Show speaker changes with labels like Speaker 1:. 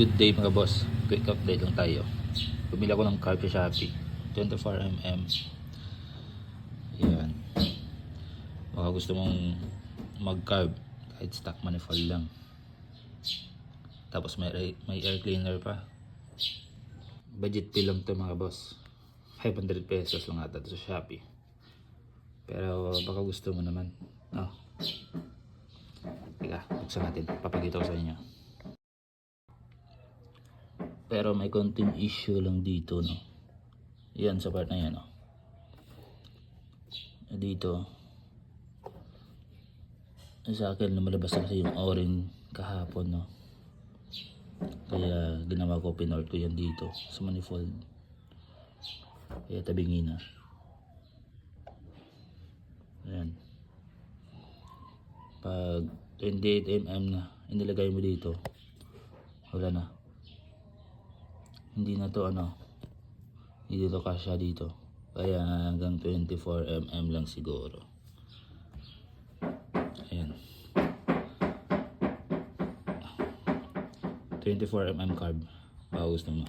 Speaker 1: Good day mga boss, quick update lang tayo. Bumili ako ng carb sa Shopee, 24mm. Yan, baka gusto mong mag carb kahit stock manifold lang, tapos may air cleaner pa. Budget fee lang to mga boss, 500 pesos lang ata sa Shopee, pero baka gusto mo naman, no? Teka, buksan natin, papakita ko sa inyo. Pero may konting issue lang dito, no? Yan sa part na yan, no? Dito sa akin lumalabas na kasi yung o-ring kahapon, no? Kaya ginawa ko, pinort ko yan dito sa manifold, kaya tabingin na. Ayan, pag 28mm na inilagay mo dito, wala na, hindi na to hindi dito kasya dito, kaya hanggang 24mm lang siguro. Ayan, 24mm carb, baka gusto mo.